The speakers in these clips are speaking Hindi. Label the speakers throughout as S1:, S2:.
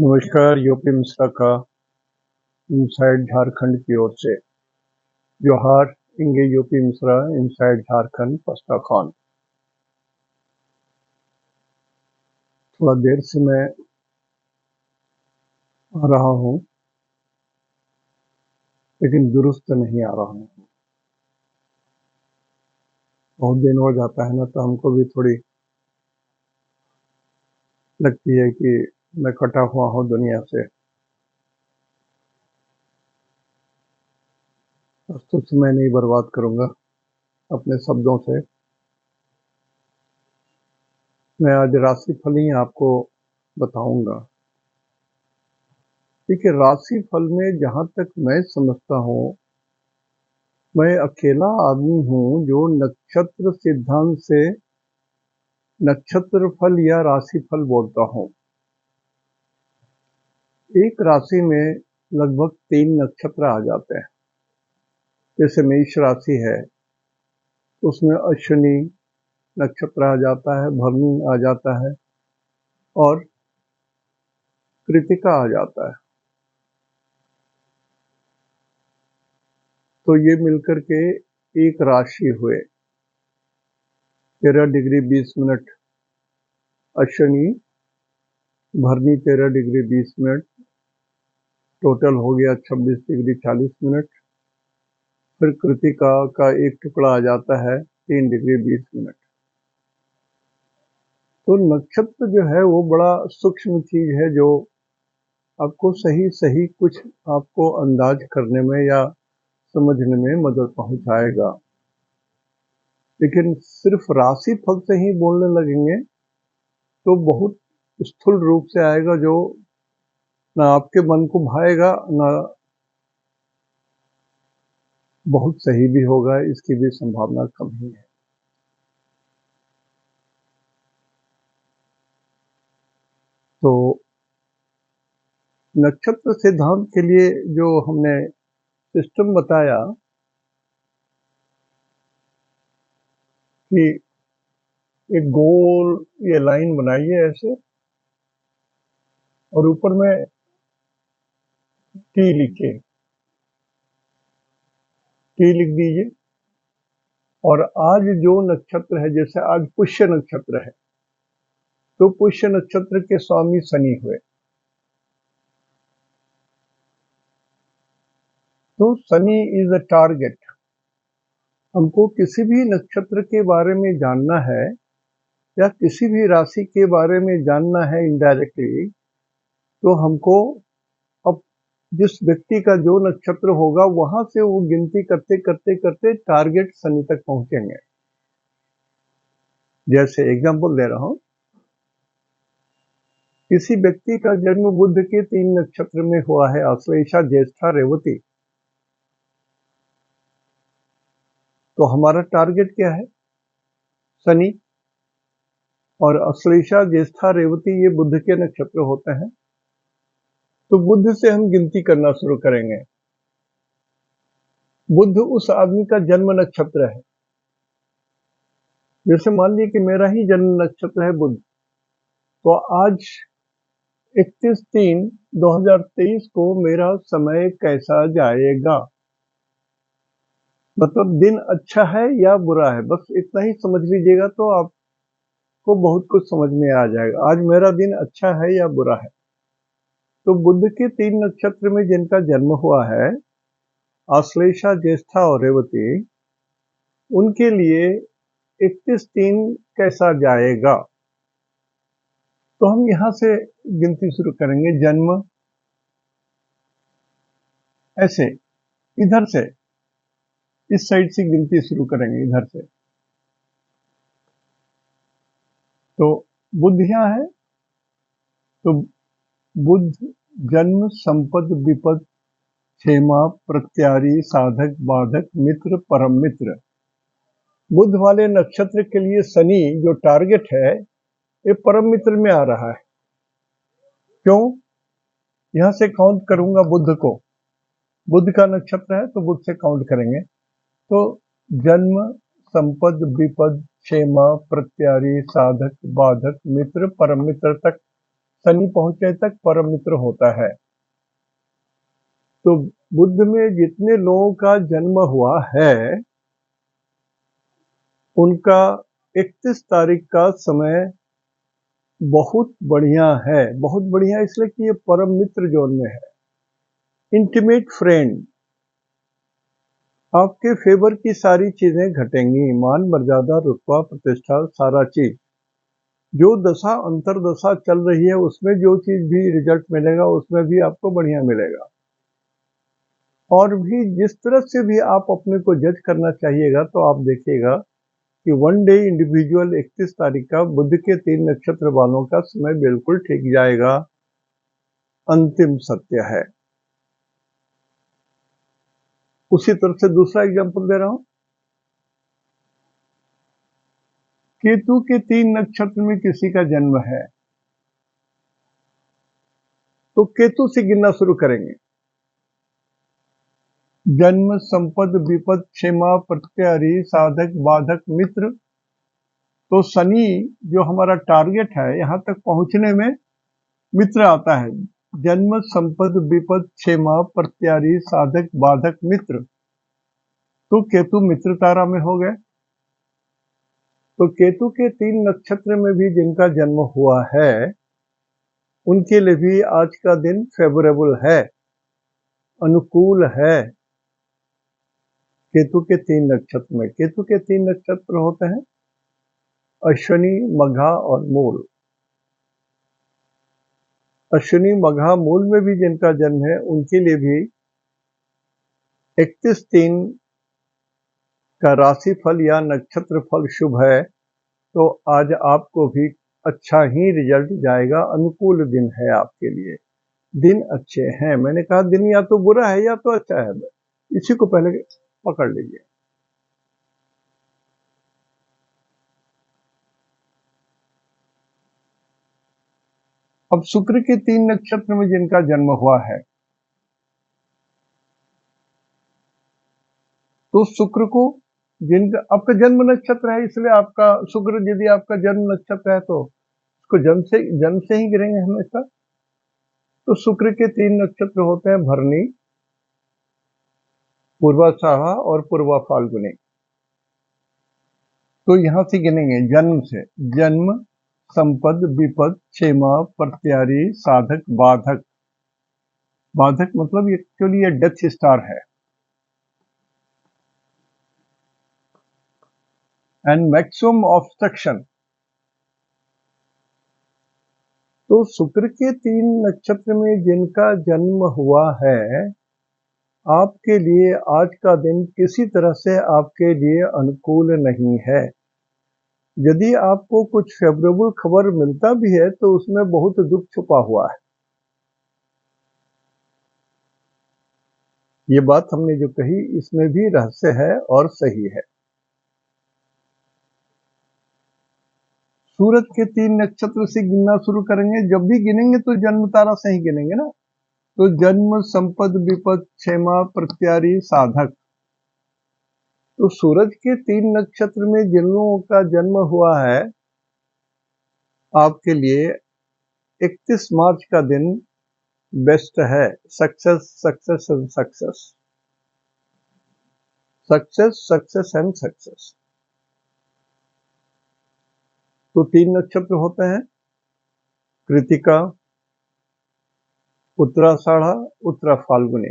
S1: नमस्कार, यूपी मिश्रा का इनसाइड झारखंड की ओर से जोहार। इंगे यूपी मिश्रा इनसाइड झारखंड पस्ता खान। थोड़ा देर से मैं आ रहा हूँ, लेकिन दुरुस्त नहीं आ रहा हूँ। बहुत दिन हो जाता है ना, तो हमको भी थोड़ी लगती है कि मैं कटा हुआ हूँ दुनिया से। तो समय नहीं बर्बाद करूंगा अपने शब्दों से। मैं आज राशिफल ही आपको बताऊंगा। देखिए, राशिफल में जहां तक मैं समझता हूँ, मैं अकेला आदमी हूँ जो नक्षत्र सिद्धांत से नक्षत्र फल या राशिफल बोलता हूँ। एक राशि में लगभग 3 नक्षत्र आ जाते हैं। जैसे मेष राशि है, उसमें अश्विनी नक्षत्र आ जाता है, भरणी आ जाता है और कृतिका आ जाता है। तो ये मिलकर के एक राशि हुए। 13 डिग्री 20 मिनट अश्विनी, भरणी 13 डिग्री 20 मिनट, टोटल हो गया 26 डिग्री 40 मिनट। फिर कृतिका का एक टुकड़ा आ जाता है 3 डिग्री 20 मिनट। तो नक्षत्र जो है वो बड़ा सूक्ष्म चीज है, जो आपको सही सही कुछ आपको अंदाज करने में या समझने में मदद पहुंचाएगा। लेकिन सिर्फ राशि फल से ही बोलने लगेंगे तो बहुत स्थूल रूप से आएगा, जो ना आपके मन को भाएगा, ना बहुत सही भी होगा। इसकी भी संभावना कम ही है। तो नक्षत्र सिद्धांत के लिए जो हमने सिस्टम बताया कि एक गोल ये लाइन बनाइए ऐसे, और ऊपर में टी लिखिए, टी लिख दीजिए। और आज जो नक्षत्र है, जैसे आज पुष्य नक्षत्र है, तो पुष्य नक्षत्र के स्वामी शनि हुए। तो शनि इज अ टारगेट। हमको किसी भी नक्षत्र के बारे में जानना है या किसी भी राशि के बारे में जानना है इनडायरेक्टली, तो हमको अब जिस व्यक्ति का जो नक्षत्र होगा वहां से वो गिनती करते करते करते टारगेट शनि तक पहुंचेंगे। जैसे एग्जांपल दे रहा हूं, किसी व्यक्ति का जन्म बुध के 3 नक्षत्र में हुआ है, आश्लेषा, ज्येष्ठा, रेवती। तो हमारा टारगेट क्या है? शनि। और आश्लेषा, ज्येष्ठा, रेवती ये बुध के नक्षत्र होते हैं। तो बुध से हम गिनती करना शुरू करेंगे। बुध उस आदमी का जन्म नक्षत्र है। जैसे मान लीजिए कि मेरा ही जन्म नक्षत्र है बुध, तो आज 31/3/2023 को मेरा समय कैसा जाएगा, मतलब दिन अच्छा है या बुरा है, बस इतना ही समझ लीजिएगा तो आपको बहुत कुछ समझ में आ जाएगा। आज मेरा दिन अच्छा है या बुरा है। तो बुध के 3 नक्षत्र में जिनका जन्म हुआ है, आश्लेषा, ज्येष्ठा और रेवती, उनके लिए 31/3 कैसा जाएगा। तो हम यहां से गिनती शुरू करेंगे। जन्म ऐसे इधर से, इस साइड से गिनती शुरू करेंगे, इधर से। तो बुध यहाँ है, तो बुध जन्म, संपद, विपद, क्षेमा, प्रत्यारी, साधक, बाधक, मित्र, परम मित्र। बुध वाले नक्षत्र के लिए शनि जो टारगेट है, ये परम मित्र में आ रहा है। क्यों? यहां से काउंट करूंगा बुध को, बुध का नक्षत्र है तो बुध से काउंट करेंगे। तो जन्म, संपद, विपद, क्षेमा, प्रत्यारी, साधक, बाधक, मित्र, परम मित्र तक शनि पहुंचने तक परम मित्र होता है। तो बुध में जितने लोगों का जन्म हुआ है उनका 31 तारीख का समय बहुत बढ़िया है। बहुत बढ़िया इसलिए कि ये परम मित्र जोन में है, इंटीमेट फ्रेंड। आपके फेवर की सारी चीजें घटेंगी, मान मर्यादा रुतबा प्रतिष्ठा सारा चीज। जो दशा अंतरदशा चल रही है उसमें जो चीज भी रिजल्ट मिलेगा उसमें भी आपको बढ़िया मिलेगा। और भी जिस तरह से भी आप अपने को जज करना चाहिएगा तो आप देखिएगा कि वन डे इंडिविजुअल 31 तारीख का बुध के 3 नक्षत्र वालों का समय बिल्कुल ठीक जाएगा। अंतिम सत्य है। उसी तरह से दूसरा एग्जांपल दे रहा हूं। केतु के 3 नक्षत्र में किसी का जन्म है तो केतु से गिनना शुरू करेंगे। जन्म, संपद, विपद, क्षेमा, प्रत्यारी, साधक, बाधक, मित्र। तो शनि जो हमारा टारगेट है यहां तक पहुंचने में मित्र आता है। जन्म, संपद, विपद, क्षेमा, प्रत्यारी, साधक, बाधक, मित्र। तो केतु मित्र तारा में हो गए। तो केतु के 3 नक्षत्र में भी जिनका जन्म हुआ है उनके लिए भी आज का दिन फेवरेबल है, अनुकूल है। केतु के 3 नक्षत्र में, केतु के 3 नक्षत्र होते हैं अश्विनी, मघा और मूल। अश्विनी, मघा, मूल में भी जिनका जन्म है उनके लिए भी 31/3 का राशि फल या नक्षत्र फल शुभ है। तो आज आपको भी अच्छा ही रिजल्ट जाएगा। अनुकूल दिन है आपके लिए, दिन अच्छे हैं। मैंने कहा दिन या तो बुरा है या तो अच्छा है, इसी को पहले पकड़ लीजिए। अब शुक्र के 3 नक्षत्र में जिनका जन्म हुआ है तो शुक्र को जिनका आपका जन्म नक्षत्र है, इसलिए आपका शुक्र यदि आपका जन्म नक्षत्र है तो उसको जन्म से ही गिरेंगे हमेशा। तो शुक्र के 3 नक्षत्र होते हैं भरणी, पूर्वाषाढ़ा और पूर्वा फाल्गुनी। तो यहां से गिनेंगे जन्म से। जन्म, संपद, विपद, क्षेमा, प्रत्यारी, साधक, बाधक। बाधक मतलब एक्चुअली ये डेथ स्टार है। And maximum obstruction. तो शुक्र के 3 नक्षत्र में जिनका जन्म हुआ है आपके लिए आज का दिन किसी तरह से आपके लिए अनुकूल नहीं है। यदि आपको कुछ फेवरेबल खबर मिलता भी है तो उसमें बहुत दुख छुपा हुआ है। ये बात हमने जो कही इसमें भी रहस्य है और सही है। सूरज के 3 नक्षत्र से गिनना शुरू करेंगे। जब भी गिनेंगे तो जन्म तारा से ही गिनेंगे ना। तो जन्म, संपद, विपद, क्षेमा, प्रत्यारी, साधक। तो सूरज के 3 नक्षत्र में जिन लोगों का जन्म हुआ है आपके लिए 31 मार्च का दिन बेस्ट है। Success, success and success, success, success and success. तो 3 नक्षत्र होते हैं कृतिका, उत्तराषाढ़ा, उत्तरा फाल्गुनी।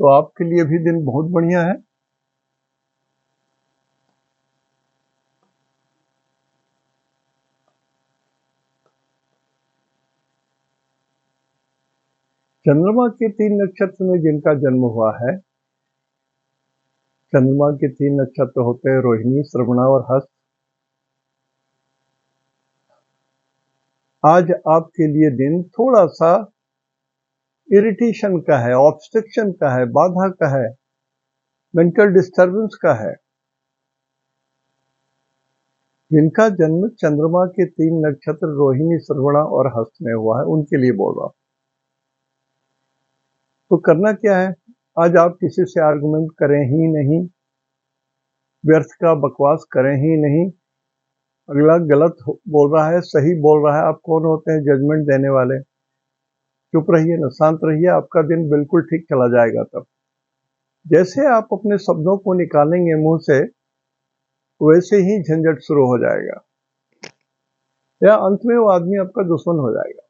S1: तो आपके लिए भी दिन बहुत बढ़िया है। चंद्रमा के 3 नक्षत्र में जिनका जन्म हुआ है, चंद्रमा के 3 नक्षत्र होते हैं रोहिणी, श्रवणा और हस्त। आज आपके लिए दिन थोड़ा सा इरिटेशन का है, ऑब्स्ट्रक्शन का है, बाधा का है, मेंटल डिस्टर्बेंस का है। जिनका जन्म चंद्रमा के 3 नक्षत्र रोहिणी, श्रवणा और हस्त में हुआ है उनके लिए बोल रहा हूं। तो करना क्या है, आज आप किसी से आर्गुमेंट करें ही नहीं, व्यर्थ का बकवास करें ही नहीं। अगला गलत बोल रहा है, सही बोल रहा है, आप कौन होते हैं जजमेंट देने वाले? चुप रहिए ना, शांत रहिए, आपका दिन बिल्कुल ठीक चला जाएगा। तब जैसे आप अपने शब्दों को निकालेंगे मुंह से, वैसे ही झंझट शुरू हो जाएगा, या अंत में वो आदमी आपका दुश्मन हो जाएगा।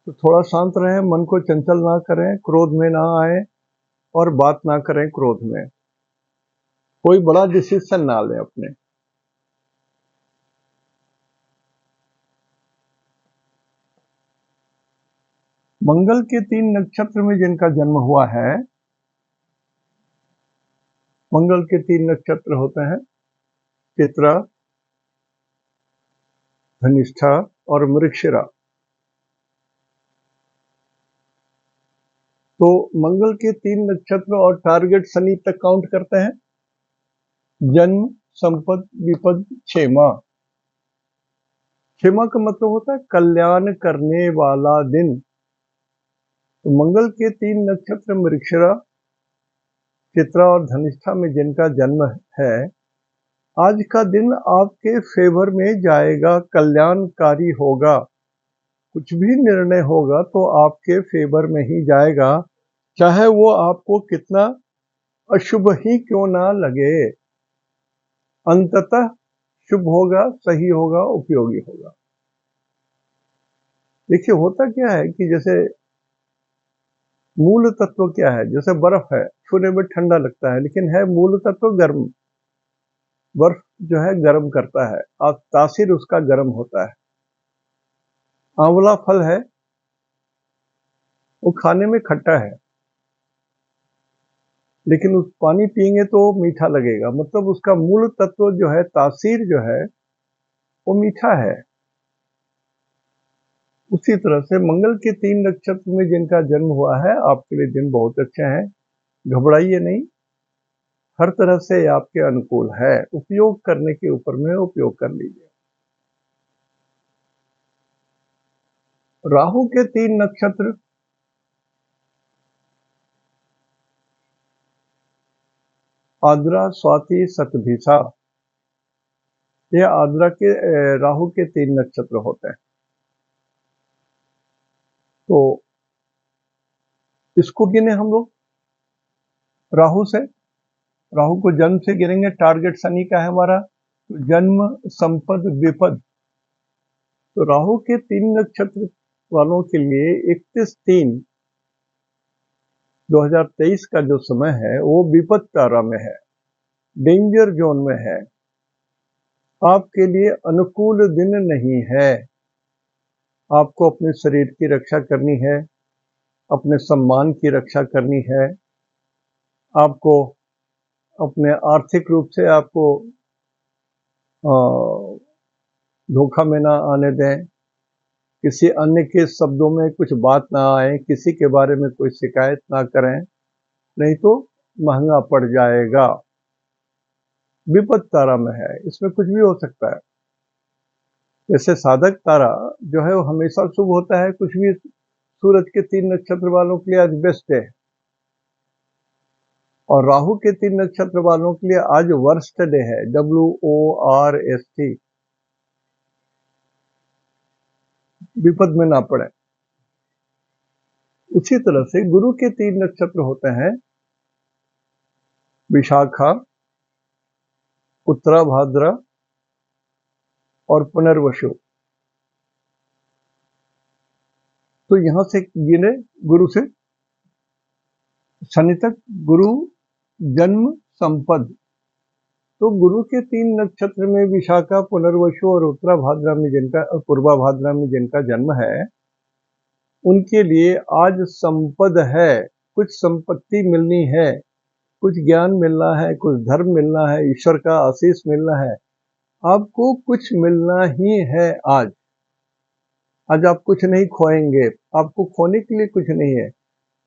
S1: तो थोड़ा शांत रहें, मन को चंचल ना करें, क्रोध में ना आए और बात ना करें क्रोध में। कोई बड़ा डिसीजन ना लें अपने। मंगल के 3 नक्षत्र में जिनका जन्म हुआ है, मंगल के 3 नक्षत्र होते हैं चित्रा, धनिष्ठा और मृगशिरा। तो मंगल के 3 नक्षत्र और टारगेट शनि तक काउंट करते हैं। जन्म, संपद, विपद, क्षेमा। क्षेमा का मतलब होता है कल्याण करने वाला दिन। तो मंगल के 3 नक्षत्र मृगशिरा, चित्रा और धनिष्ठा में जिनका जन्म है, आज का दिन आपके फेवर में जाएगा, कल्याणकारी होगा। कुछ भी निर्णय होगा तो आपके फेवर में ही जाएगा, चाहे वो आपको कितना अशुभ ही क्यों ना लगे। अंततः शुभ होगा, सही होगा, उपयोगी होगा। देखिए होता क्या है कि जैसे मूल तत्व क्या है, जैसे बर्फ है, छूने में ठंडा लगता है लेकिन है मूल तत्व गर्म। बर्फ जो है गर्म करता है, तासीर उसका गर्म होता है। आंवला फल है, वो खाने में खट्टा है लेकिन उस पानी पिएंगे तो मीठा लगेगा, मतलब उसका मूल तत्व जो है, तासीर जो है, वो मीठा है। उसी तरह से मंगल के 3 नक्षत्र में जिनका जन्म हुआ है, आपके लिए दिन बहुत अच्छे हैं। घबराइए नहीं, हर तरह से आपके अनुकूल है। उपयोग करने के ऊपर में उपयोग कर लीजिए। राहु के 3 नक्षत्र आद्रा, स्वाति, शतभिषा। ये आद्रा के राहु के 3 नक्षत्र होते हैं। तो इसको गिने हम लोग राहु से, राहु को जन्म से गिनेंगे। टारगेट शनि का है हमारा, तो जन्म, संपद, विपद। तो राहु के 3 नक्षत्र वालों के लिए 31/3/2023 का जो समय है वो विपद तारा में है, डेंजर जोन में है। आपके लिए अनुकूल दिन नहीं है। आपको अपने शरीर की रक्षा करनी है, अपने सम्मान की रक्षा करनी है, आपको अपने आर्थिक रूप से आपको धोखा में ना आने दें, किसी अन्य के शब्दों में कुछ बात ना आए, किसी के बारे में कोई शिकायत ना करें, नहीं तो महंगा पड़ जाएगा। विपद तारा में है, इसमें कुछ भी हो सकता है। जैसे साधक तारा जो है वो हमेशा शुभ होता है, कुछ भी। सूरज के 3 नक्षत्र वालों के लिए आज बेस्ट है, और राहु के 3 नक्षत्र वालों के लिए आज वर्स्ट डे है, WORST। विपद में ना पड़े। उसी तरह से गुरु के 3 नक्षत्र होते हैं विशाखा, उत्तरा भाद्रा और पुनर्वसु। तो यहां से गिने गुरु से शनि तक, गुरु, जन्म, संपद। तो गुरु के 3 नक्षत्र में विशाखा, पुनर्वसु और उत्तरा भाद्रा में जिनका, पूर्वा भाद्रा में जिनका जन्म है, उनके लिए आज संपद है। कुछ संपत्ति मिलनी है, कुछ ज्ञान मिलना है, कुछ धर्म मिलना है, ईश्वर का आशीष मिलना है। आपको कुछ मिलना ही है आज। आज आप कुछ नहीं खोएंगे, आपको खोने के लिए कुछ नहीं है।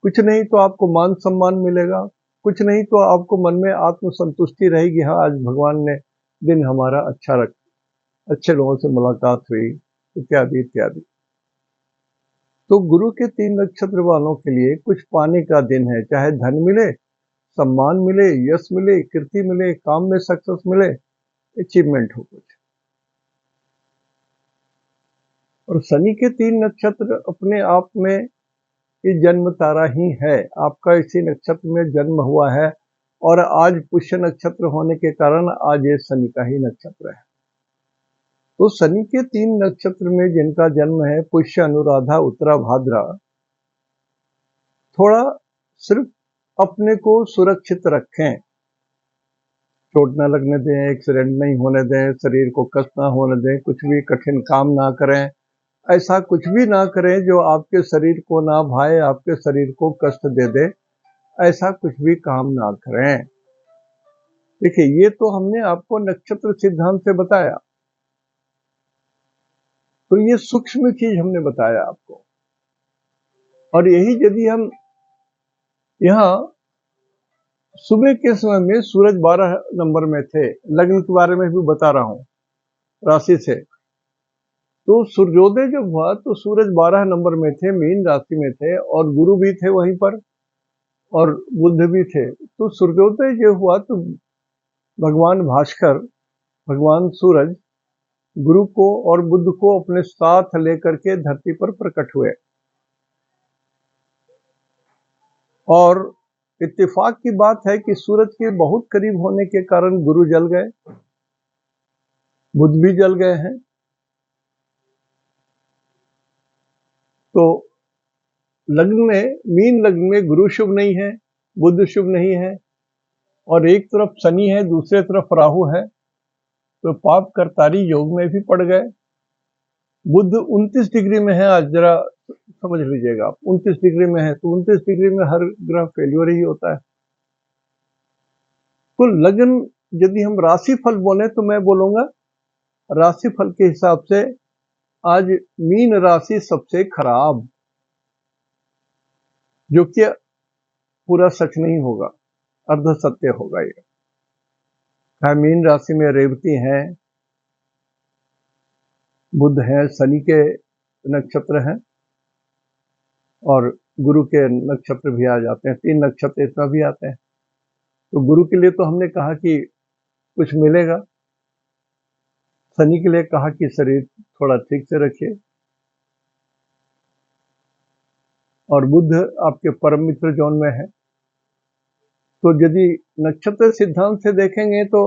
S1: कुछ नहीं तो आपको मान सम्मान मिलेगा, कुछ नहीं तो आपको मन में आत्मसंतुष्टि रहेगी, हाँ आज भगवान ने दिन हमारा अच्छा रखा, अच्छे लोगों से मुलाकात हुई, इत्यादि इत्यादि। तो गुरु के 3 नक्षत्र वालों के लिए कुछ पाने का दिन है, चाहे धन मिले, सम्मान मिले, यश मिले, कीर्ति मिले, काम में सक्सेस मिले, अचीवमेंट हो कुछ। और शनि के 3 नक्षत्र अपने आप में ये जन्म तारा ही है। आपका इसी नक्षत्र में जन्म हुआ है और आज पुष्य नक्षत्र होने के कारण आज ये शनि का ही नक्षत्र है। तो शनि के 3 नक्षत्र में जिनका जन्म है, पुष्य, अनुराधा, उत्तरा, भाद्रा, थोड़ा सिर्फ अपने को सुरक्षित रखें, चोट ना लगने दें, एक्सीडेंट नहीं होने दें, शरीर को कष्ट ना होने दें, कुछ भी कठिन काम ना करें, ऐसा कुछ भी ना करें जो आपके शरीर को ना भाए, आपके शरीर को कष्ट दे दे, ऐसा कुछ भी काम ना करें। देखिए, ये तो हमने आपको नक्षत्र सिद्धांत से बताया, तो ये सूक्ष्म चीज हमने बताया आपको। और यही यदि हम यहाँ सुबह के समय में सूरज 12 नंबर में थे, लग्न के बारे में भी बता रहा हूं राशि से, तो सूर्योदय जब हुआ तो सूरज 12 नंबर में थे, मीन राशि में थे, और गुरु भी थे वहीं पर और बुध भी थे। तो सूर्योदय जो हुआ तो भगवान भास्कर, भगवान सूरज गुरु को और बुध को अपने साथ लेकर के धरती पर प्रकट हुए। और इत्तेफाक की बात है कि सूरज के बहुत करीब होने के कारण गुरु जल गए, बुध भी जल गए हैं। तो लग्न में, मीन लग्न में गुरु शुभ नहीं है, बुध शुभ नहीं है, और एक तरफ शनि है, दूसरे तरफ राहु है, तो पाप करतारी योग में भी पड़ गए। बुध 29 डिग्री में है, आज जरा समझ लीजिएगा आप, 29 डिग्री में है, तो 29 डिग्री में हर ग्रह फेल्योर ही होता है। तो लग्न, यदि हम राशि फल बोले तो मैं बोलूंगा राशि फल के हिसाब से आज मीन राशि सबसे खराब, जो कि पूरा सच नहीं होगा, अर्ध सत्य होगा ये। मीन राशि में रेवती है, बुध है, शनि के नक्षत्र हैं, और गुरु के नक्षत्र भी आ जाते हैं, 3 नक्षत्र इतना भी आते हैं। तो गुरु के लिए तो हमने कहा कि कुछ मिलेगा, शनि के लिए कहा कि शरीर थोड़ा ठीक से रखिए, और बुध आपके परम मित्र जोन में है। तो यदि नक्षत्र सिद्धांत से देखेंगे तो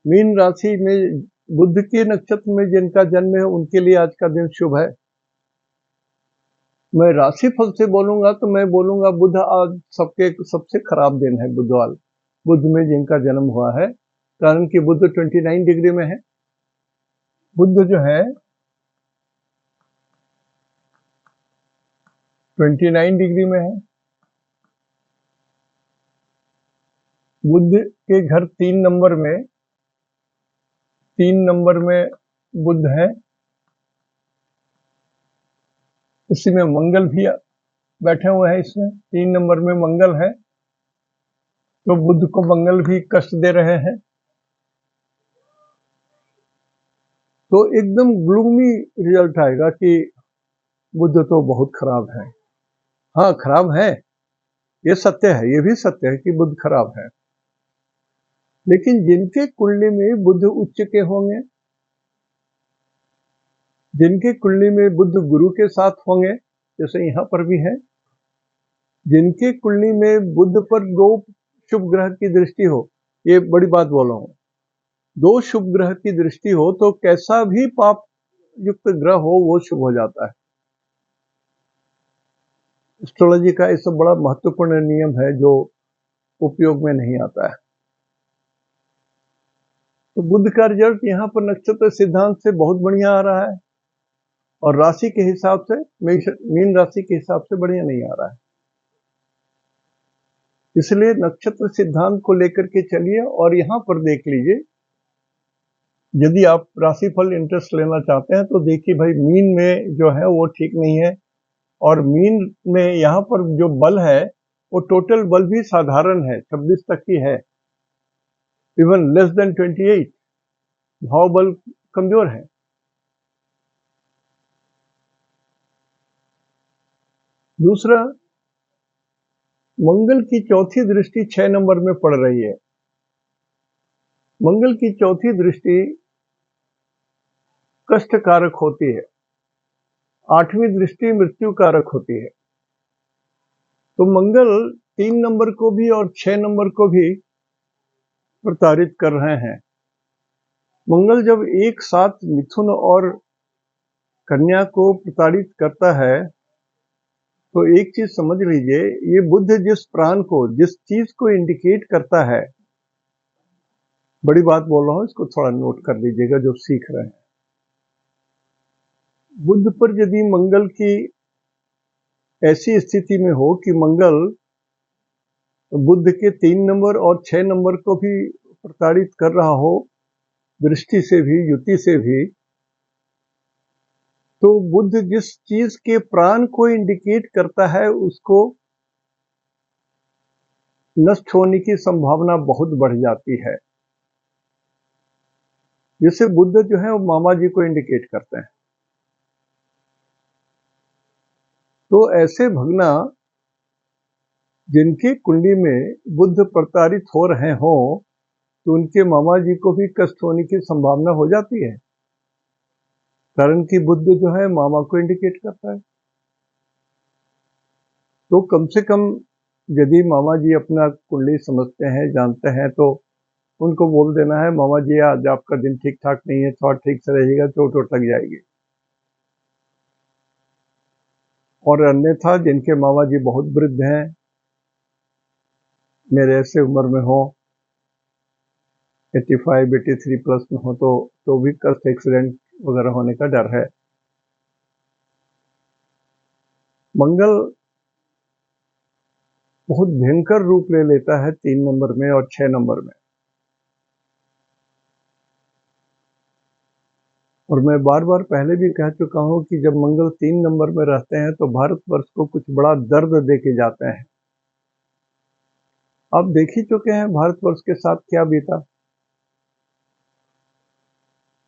S1: मीन राशि में बुध के नक्षत्र में जिनका जन्म है उनके लिए आज का दिन शुभ है। मैं राशि फल से बोलूंगा तो मैं बोलूंगा बुध आज सबसे खराब दिन है, बुधवार, बुध में जिनका जन्म हुआ है, कारण कि बुध 29 डिग्री में है। बुध जो है 29 डिग्री में है। बुध के घर 3 नंबर में, 3 नंबर में बुध है, इसी में मंगल भी बैठे हुए हैं, इसमें 3 नंबर में मंगल है, तो बुध को मंगल भी कष्ट दे रहे हैं। तो एकदम ग्लूमी रिजल्ट आएगा कि बुध तो बहुत खराब है। हाँ, खराब है, ये सत्य है, ये भी सत्य है कि बुध खराब है। लेकिन जिनके कुंडली में बुध उच्च के होंगे, जिनके कुंडली में बुध गुरु के साथ होंगे, जैसे यहाँ पर भी है, जिनके कुंडली में बुध पर 2 शुभ ग्रह की दृष्टि हो, ये बड़ी बात बोल रहा हूं, 2 शुभ ग्रह की दृष्टि हो तो कैसा भी पाप युक्त ग्रह हो वो शुभ हो जाता है। एस्ट्रोलॉजी का ये सब बड़ा महत्वपूर्ण नियम है जो उपयोग में नहीं आता है। तो बुध का रिजल्ट यहाँ पर नक्षत्र सिद्धांत से बहुत बढ़िया आ रहा है, और राशि के हिसाब से, मीन राशि के हिसाब से बढ़िया नहीं आ रहा है। इसलिए नक्षत्र सिद्धांत को लेकर के चलिए, और यहाँ पर देख लीजिए, यदि आप राशिफल इंटरेस्ट लेना चाहते हैं तो देखिए भाई, मीन में जो है वो ठीक नहीं है, और मीन में यहाँ पर जो बल है वो टोटल बल भी साधारण है, 26 तक ही है, इवन लेस देन 28, भाव बल कमजोर है। दूसरा, मंगल की चौथी दृष्टि 6 नंबर में पड़ रही है। मंगल की चौथी दृष्टि कष्ट कारक होती है। 8वीं दृष्टि मृत्यु कारक होती है। तो मंगल 3 नंबर को भी और 6 नंबर को भी प्रताड़ित कर रहे हैं। मंगल जब एक साथ मिथुन और कन्या को प्रताड़ित करता है तो एक चीज समझ लीजिए, ये बुध जिस प्राण को, जिस चीज को इंडिकेट करता है, बड़ी बात बोल रहा हूं, इसको थोड़ा नोट कर लीजिएगा जो सीख रहे हैं। बुध पर यदि मंगल की ऐसी स्थिति में हो कि मंगल बुध के 3 नंबर और 6 नंबर को भी प्रताड़ित कर रहा हो, दृष्टि से भी, युति से भी, तो बुध जिस चीज के प्राण को इंडिकेट करता है उसको नष्ट होने की संभावना बहुत बढ़ जाती है। जैसे बुध जो है वो मामा जी को इंडिकेट करते हैं। तो ऐसे भगना जिनकी कुंडली में बुध प्रताड़ित हो रहे हों तो उनके मामा जी को भी कष्ट होने की संभावना हो जाती है, कारण कि बुध जो है मामा को इंडिकेट करता है। तो कम से कम यदि मामा जी अपना कुंडली समझते हैं, जानते हैं, तो उनको बोल देना है, मामा जी आज आपका दिन ठीक ठाक नहीं है, थोड़ा ठीक से रहिएगा, चोट वोट लग जाएगी। और अन्यथा जिनके मामा जी बहुत वृद्ध हैं, मेरे ऐसे उम्र में हो, 85 83 प्लस में हो, तो भी कष्ट एक्सीडेंट वगैरह होने का डर है। मंगल बहुत भयंकर रूप ले लेता है 3 नंबर में और 6 नंबर में। और मैं बार बार पहले भी कह चुका हूं कि जब मंगल 3 नंबर में रहते हैं तो भारतवर्ष को कुछ बड़ा दर्द दे के जाते हैं। आप देख ही चुके हैं भारतवर्ष के साथ क्या बीता।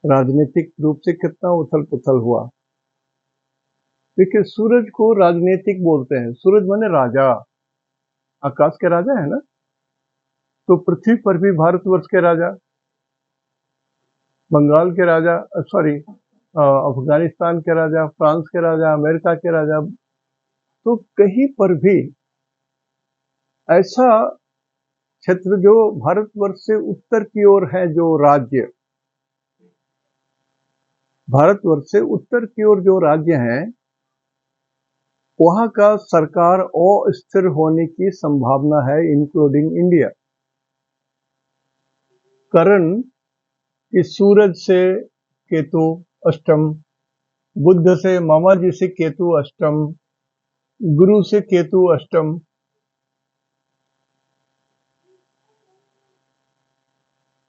S1: राजनीतिक रूप से कितना उथल पुथल हुआ। देखिए, सूरज को राजनीतिक बोलते हैं। सूरज माने राजा, आकाश के राजा है ना। तो पृथ्वी पर भी भारतवर्ष के राजा, बंगाल के राजा, सॉरी अफगानिस्तान के राजा, फ्रांस के राजा, अमेरिका के राजा, तो कहीं पर भी ऐसा क्षेत्र जो भारतवर्ष से उत्तर की ओर है, जो राज्य भारतवर्ष से उत्तर की ओर जो राज्य हैं, वहां का सरकार अस्थिर होने की संभावना है, इंक्लूडिंग इंडिया। कारण कि सूरज से केतु अष्टम, बुध से मामा जी से केतु अष्टम, गुरु से केतु अष्टम,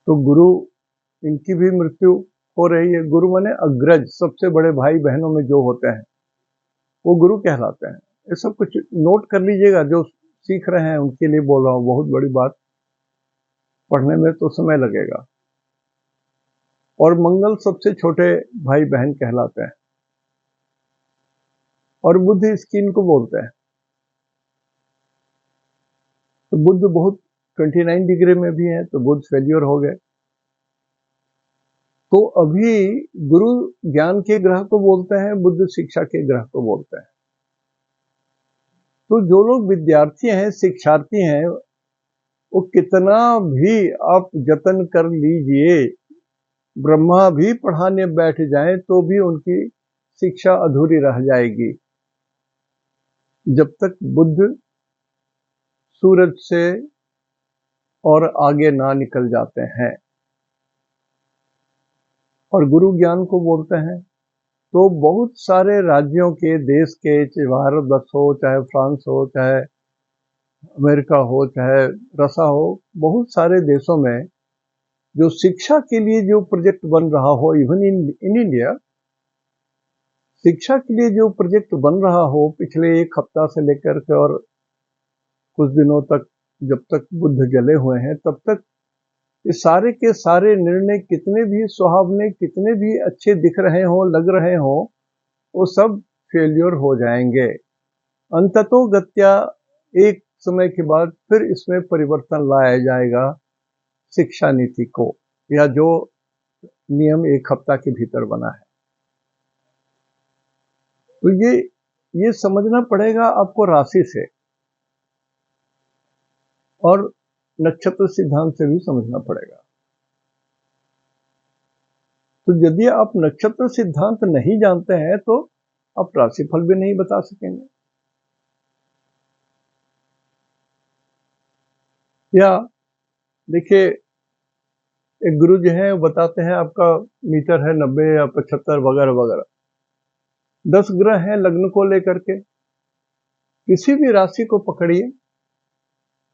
S1: तो गुरु, इनकी भी मृत्यु हो रही है। गुरु माने अग्रज, सबसे बड़े भाई बहनों में जो होते हैं वो गुरु कहलाते हैं। ये सब कुछ नोट कर लीजिएगा, जो सीख रहे हैं उनके लिए बोल रहा हूं, बहुत बड़ी बात, पढ़ने में तो समय लगेगा। और मंगल सबसे छोटे भाई बहन कहलाते हैं। और बुध स्किन को बोलते हैं। तो बुध बहुत 29 डिग्री में भी है, तो बुध फेल्योर हो गए। तो अभी गुरु ज्ञान के ग्रह को बोलते हैं, बुध शिक्षा के ग्रह को बोलते हैं। तो जो लोग विद्यार्थी हैं, शिक्षार्थी हैं, वो कितना भी आप जतन कर लीजिए, ब्रह्मा भी पढ़ाने बैठ जाएं तो भी उनकी शिक्षा अधूरी रह जाएगी, जब तक बुध सूरज से और आगे ना निकल जाते हैं। और गुरु ज्ञान को बोलते हैं। तो बहुत सारे राज्यों के, देश के, चाहे भारतवर्ष हो, चाहे फ्रांस हो, चाहे अमेरिका हो, चाहे रसा हो, बहुत सारे देशों में जो शिक्षा के लिए जो प्रोजेक्ट बन रहा हो, इवन इन इंडिया, शिक्षा के लिए जो प्रोजेक्ट बन रहा हो, पिछले 1 हफ्ता से लेकर के और कुछ दिनों तक, जब तक बुध जले हुए हैं, तब तक ये सारे के सारे निर्णय कितने भी सुहावने, कितने भी अच्छे दिख रहे हो, लग रहे हो, वो सब फेल्योर हो जाएंगे। अंततोगत्या एक समय के बाद फिर इसमें परिवर्तन लाया जाएगा शिक्षा नीति को, या जो नियम 1 हफ्ता के भीतर बना है। तो ये समझना पड़ेगा आपको राशि से और नक्षत्र सिद्धांत से भी समझना पड़ेगा। तो यदि आप नक्षत्र सिद्धांत नहीं जानते हैं तो आप राशिफल भी नहीं बता सकेंगे। या देखिए, एक गुरु जी हैं बताते हैं आपका मीटर है 90 या 75 वगैरह वगैरह। 10 ग्रह हैं लग्न को लेकर के, किसी भी राशि को पकड़िए,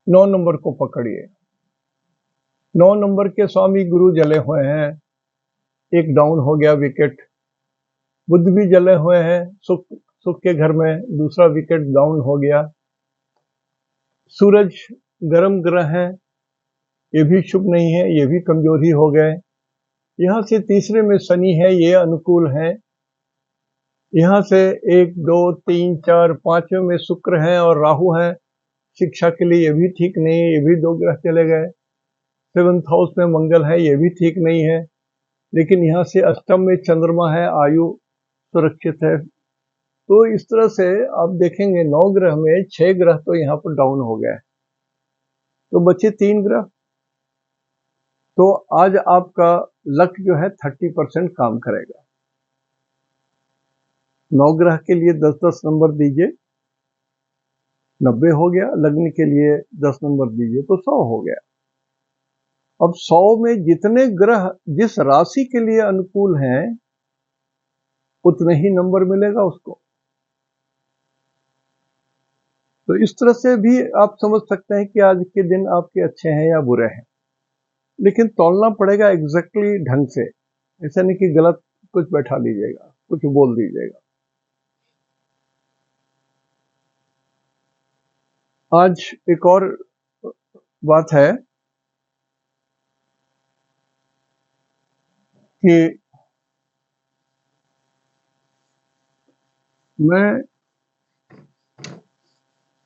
S1: 9 नंबर को पकड़िए, 9 नंबर के स्वामी गुरु जले हुए हैं, एक डाउन हो गया विकेट। बुध भी जले हुए हैं, सुख के घर में दूसरा विकेट डाउन हो गया। सूरज गर्म ग्रह है, ये भी शुभ नहीं है, ये भी कमजोर ही हो गए। यहां से तीसरे में शनि है, ये अनुकूल है। यहां से 1 2 3 4 5वें में शुक्र है और राहु है, शिक्षा के लिए ये भी ठीक नहीं है, ये भी 2 ग्रह चले गए। 7th हाउस में मंगल है, ये भी ठीक नहीं है। लेकिन यहाँ से अष्टम में चंद्रमा है, आयु सुरक्षित है। तो इस तरह से आप देखेंगे 9 ग्रह में 6 ग्रह तो यहाँ पर डाउन हो गए, तो बचे 3 ग्रह। तो आज आपका लक जो है 30% काम करेगा। 9 ग्रह के लिए 10-10 नंबर दीजिए, 90 हो गया। लग्न के लिए 10 नंबर दीजिए तो 100 हो गया। अब 100 में जितने ग्रह जिस राशि के लिए अनुकूल हैं उतने ही नंबर मिलेगा उसको। तो इस तरह से भी आप समझ सकते हैं कि आज के दिन आपके अच्छे हैं या बुरे हैं, लेकिन तौलना पड़ेगा एग्जैक्टली ढंग से। ऐसा नहीं कि गलत कुछ बैठा लीजिएगा, कुछ बोल दीजिएगा। आज एक और बात है कि मैं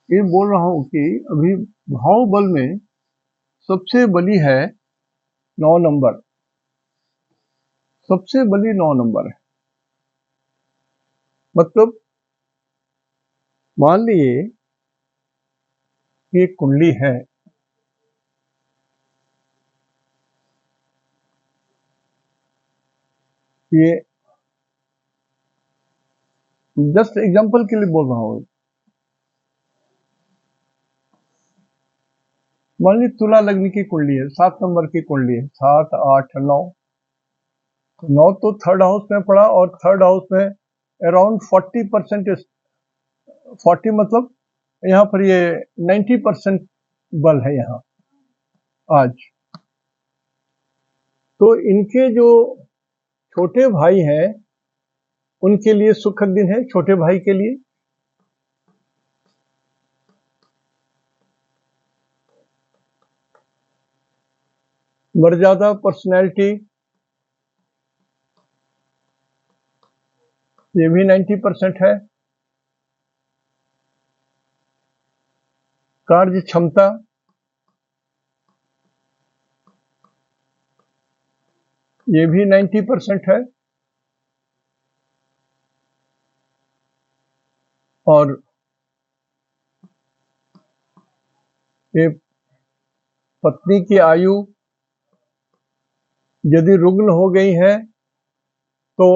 S1: ये बोल रहा हूं कि अभी भाव बल में सबसे बली है 9 नंबर, सबसे बली 9 नंबर है। मतलब मान लीजिए कि एक कुंडली है, ये जस्ट एग्जांपल के लिए बोल रहा हूं। मान ली तुला लग्न की कुंडली है, 7 नंबर की कुंडली है, 7 8 9। 9 तो 3rd हाउस में पड़ा और 3rd हाउस में अराउंड 40%, 40 मतलब यहाँ पर ये 90% बल है यहाँ आज। तो इनके जो छोटे भाई हैं उनके लिए सुखद दिन है, छोटे भाई के लिए। मर्यादा, पर्सनैलिटी, ये भी 90% है। कार्य क्षमता, ये भी 90% है। और ये पत्नी की आयु यदि रुग्ण हो गई है तो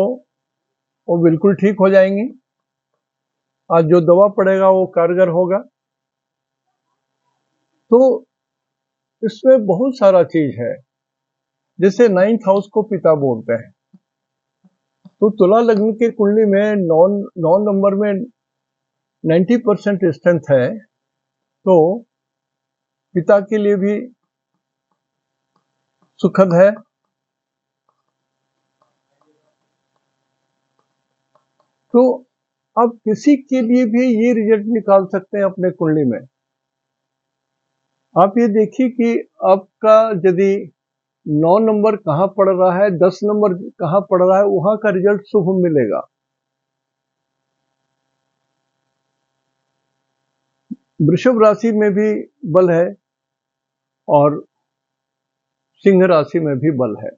S1: वो बिल्कुल ठीक हो जाएंगी। आज जो दवा पड़ेगा वो कारगर होगा। तो इसमें बहुत सारा चीज है, जैसे 9th हाउस को पिता बोलते हैं। तो तुला लग्न की कुंडली में 9 नंबर में 90% स्ट्रेंथ है, तो पिता के लिए भी सुखद है। तो आप किसी के लिए भी ये रिजल्ट निकाल सकते हैं अपने कुंडली में। आप ये देखिए कि आपका यदि 9 नंबर कहाँ पड़ रहा है, 10 नंबर कहाँ पड़ रहा है, वहां का रिजल्ट शुभ मिलेगा। वृषभ राशि में भी बल है और सिंह राशि में भी बल है,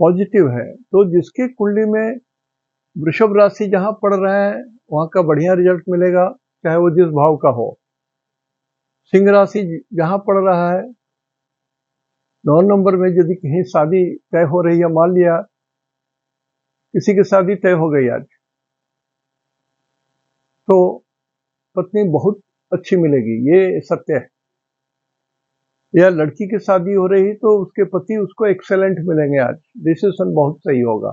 S1: पॉजिटिव है। तो जिसके कुंडली में वृषभ राशि जहां पड़ रहा है वहां का बढ़िया रिजल्ट मिलेगा, चाहे वो जिस भाव का हो। सिंह राशि जहां पड़ रहा है 9 नंबर में, यदि कहीं शादी तय हो रही है, मान लिया किसी की शादी तय हो गई आज, तो पत्नी बहुत अच्छी मिलेगी, ये सत्य है। या लड़की की शादी हो रही तो उसके पति उसको एक्सेलेंट मिलेंगे आज, डिसीजन बहुत सही होगा,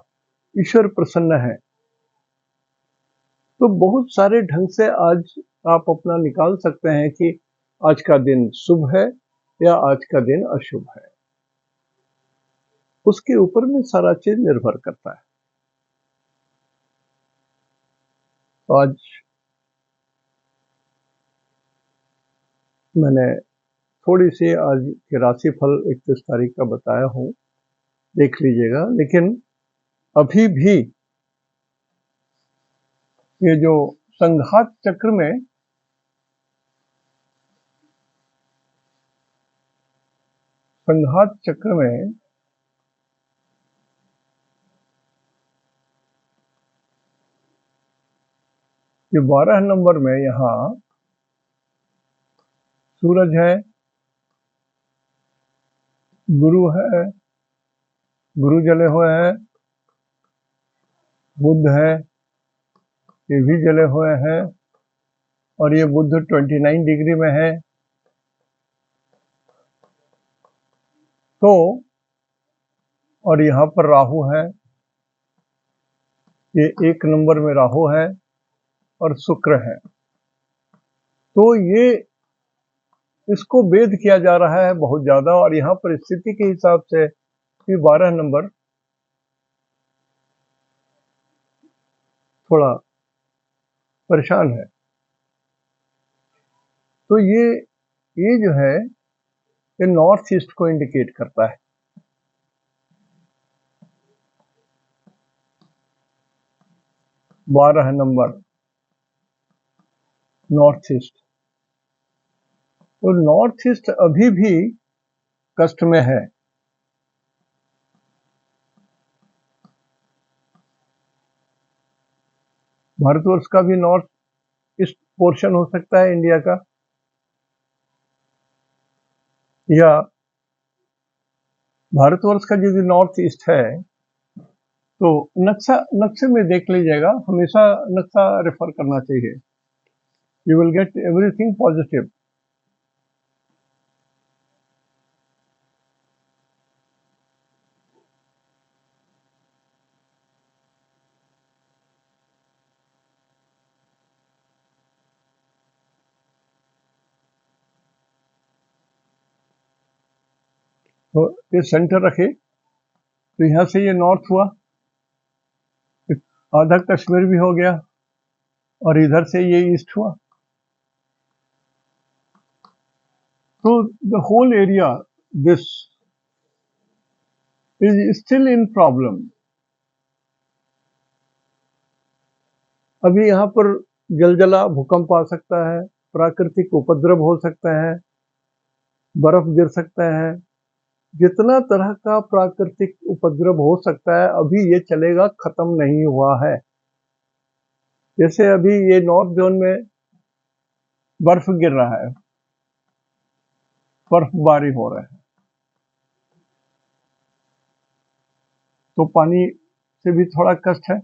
S1: ईश्वर प्रसन्न है। तो बहुत सारे ढंग से आज आप अपना निकाल सकते हैं कि आज का दिन शुभ है या आज का दिन अशुभ है। उसके ऊपर में सारा चीज निर्भर करता है। तो आज मैंने थोड़ी सी आज के राशिफल 31 तारीख का बताया हूं, देख लीजिएगा। लेकिन अभी भी ये जो संघात चक्र में ये 12 नंबर में यहाँ सूरज है, गुरु है, गुरु जले हुए हैं, बुध है, ये भी जले हुए हैं, और ये बुध 29 डिग्री में है। तो और यहाँ पर राहु है, ये 1 नंबर में राहु है और शुक्र है। तो ये इसको वेद किया जा रहा है बहुत ज्यादा, और यहाँ पर स्थिति के हिसाब से ये 12 नंबर थोड़ा परेशान है। तो ये जो है ये नॉर्थ ईस्ट को इंडिकेट करता है। बारह नंबर नॉर्थ ईस्ट। तो नॉर्थ ईस्ट अभी भी कष्ट में है। भारतवर्ष का भी नॉर्थ ईस्ट पोर्शन हो सकता है इंडिया का, या भारतवर्ष का यदि नॉर्थ ईस्ट है तो नक्शे में देख लीजिएगा, हमेशा नक्शा रेफर करना चाहिए, you will get everything positive. तो ये सेंटर रखे, तो यहां से ये नॉर्थ हुआ, आधा कश्मीर भी हो गया, और इधर से ये ईस्ट हुआ। तो the whole area this is still in problem. अभी यहाँ पर जलजला भूकंप आ सकता है, प्राकृतिक उपद्रव हो सकता है, बर्फ गिर सकता है, जितना तरह का प्राकृतिक उपद्रव हो सकता है अभी ये चलेगा, खत्म नहीं हुआ है। जैसे अभी ये नॉर्थ जोन में बर्फ गिर रहा है, बर्फबारी हो रहा है, तो पानी से भी थोड़ा कष्ट है।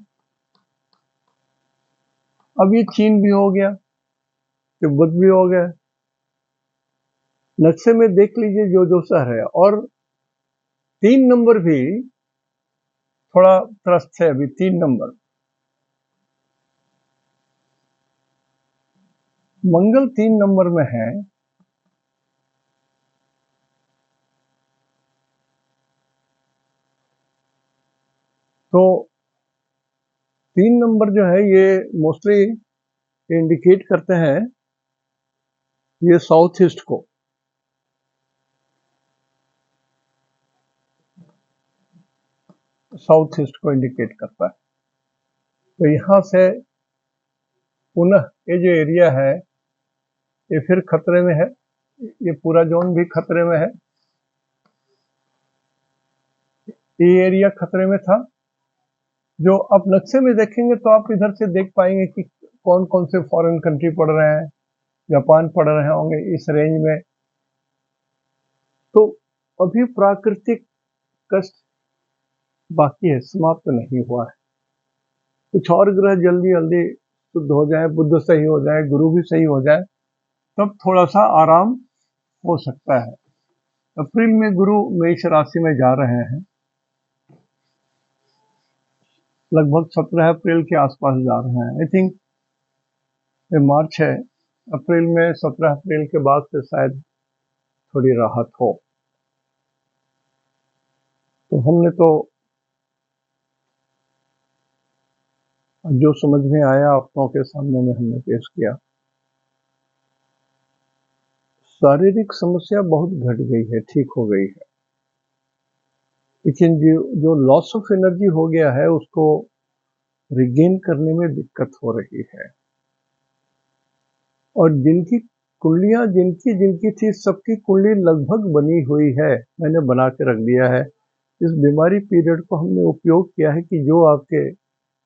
S1: अब ये चीन भी हो गया, तिब्बत भी हो गया, नक्शे में देख लीजिए जो जो शहर है। और 3 नंबर भी थोड़ा त्रस्त है, अभी 3 नंबर। मंगल 3 नंबर में है, तो 3 नंबर जो है ये मोस्टली इंडिकेट करते हैं ये साउथ ईस्ट को। साउथ ईस्ट को इंडिकेट करता है। तो यहां से पुनः ये जो एरिया है ये फिर खतरे में है, ये पूरा जोन भी खतरे में है। ये एरिया खतरे में था। जो आप नक्शे में देखेंगे तो आप इधर से देख पाएंगे कि कौन कौन से फॉरेन कंट्री पड़ रहे हैं, जापान पड़ रहे होंगे इस रेंज में। तो अभी प्राकृतिक कष्ट बाकी है, समाप्त नहीं हुआ है। कुछ और ग्रह जल्दी जल्दी शुद्ध हो जाए, बुध सही हो जाए, गुरु भी सही हो जाए, तब थोड़ा सा आराम हो सकता है। अप्रैल में गुरु मेष राशि में जा रहे हैं, लगभग 17 अप्रैल के आसपास जा रहे हैं। आई थिंक ये मार्च है, अप्रैल में 17 अप्रैल के बाद से शायद थोड़ी राहत हो। तो हमने तो जो समझ में आया अपनों के सामने में हमने पेश किया। शारीरिक समस्या बहुत घट गई है, ठीक हो गई है, लेकिन जो लॉस ऑफ एनर्जी हो गया है उसको रिगेन करने में दिक्कत हो रही है। और जिनकी कुंडलियां जिनकी जिनकी थी, सबकी कुंडली लगभग बनी हुई है, मैंने बना के रख दिया है। इस बीमारी पीरियड को हमने उपयोग किया है कि जो आपके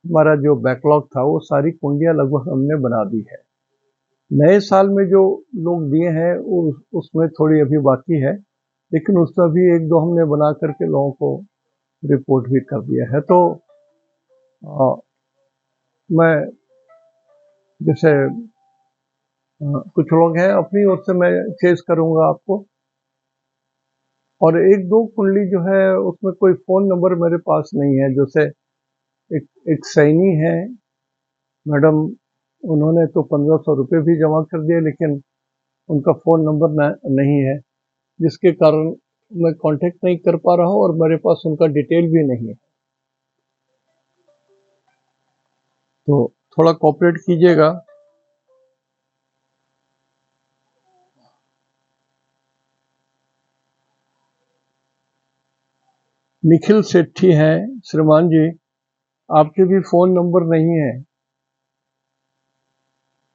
S1: हमारा जो बैकलॉग था वो सारी कुंडलियां लगभग हमने बना दी है। नए साल में जो लोग दिए हैं उसमें थोड़ी अभी बाकी है, लेकिन उसका भी एक दो हमने बना करके लोगों को रिपोर्ट भी कर दिया है। तो मैं जैसे कुछ लोग हैं, अपनी ओर से मैं चेस करूंगा आपको। और एक दो कुंडली जो है उसमें कोई फोन नंबर मेरे पास नहीं है। जैसे एक सैनी है मैडम, उन्होंने तो 1500 रुपये भी जमा कर दिए, लेकिन उनका फोन नंबर नहीं है, जिसके कारण मैं कांटेक्ट नहीं कर पा रहा हूँ और मेरे पास उनका डिटेल भी नहीं है। तो थोड़ा कोऑपरेट कीजिएगा। निखिल सेठी हैं श्रीमान जी, आपके भी फोन नंबर नहीं है।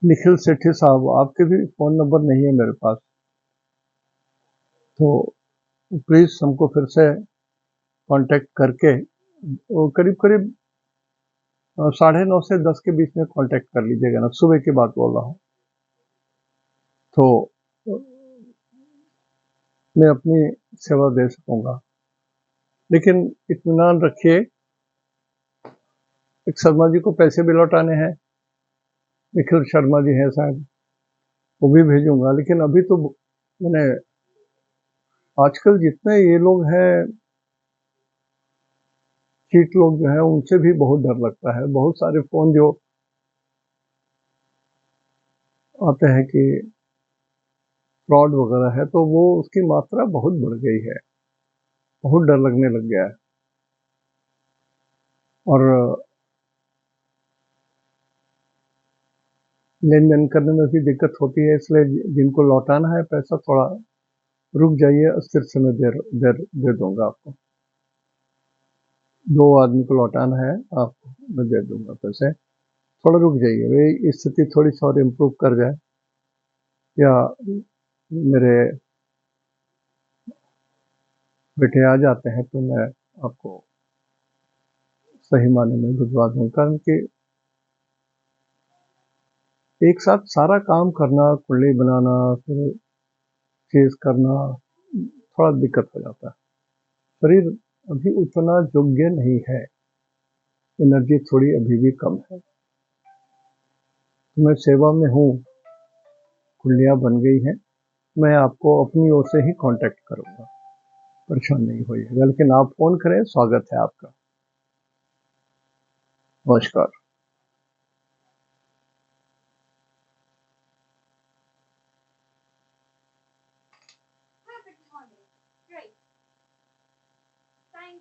S1: निखिल सेठी साहब, आपके भी फोन नंबर नहीं है मेरे पास। तो प्लीज हमको फिर से कांटेक्ट करके करीब करीब 9:30 से 10 के बीच में कांटेक्ट कर लीजिएगा ना, सुबह की बात बोल रहा हूँ। तो मैं अपनी सेवा दे सकूंगा, लेकिन इत्मीनान रखिए, एक शर्मा जी को पैसे भी लौटाने हैं, निखिल शर्मा जी हैं शायद, वो भी भेजूंगा। लेकिन अभी तो मैंने आजकल जितने ये लोग हैं चीट लोग जो है, उनसे भी बहुत डर लगता है। बहुत सारे फोन जो आते हैं कि फ्रॉड वगैरह है, तो वो उसकी मात्रा बहुत बढ़ गई है, बहुत डर लगने लग गया है। और लेन देन करने में भी दिक्कत होती है, इसलिए जिनको लौटाना है पैसा, थोड़ा रुक जाइए, अस्थिर समय दे दूंगा आपको। 2 आदमी को लौटाना है आपको, मैं दे दूंगा पैसे, थोड़ा रुक जाइए। वही स्थिति थोड़ी सी और इम्प्रूव कर जाए, या मेरे बेटे आ जाते हैं तो मैं आपको सही माने में भिजवा दूँ। कारण कि एक साथ सारा काम करना, कुंडली बनाना, फिर चेज करना, थोड़ा दिक्कत हो जाता है। शरीर अभी उतना योग्य नहीं है, एनर्जी थोड़ी अभी भी कम है। तो मैं सेवा में हूँ, कुंडलियाँ बन गई हैं, मैं आपको अपनी ओर से ही कांटेक्ट करूँगा, परेशान नहीं होइएगा। लेकिन आप फोन करें, स्वागत है आपका। नमस्कार।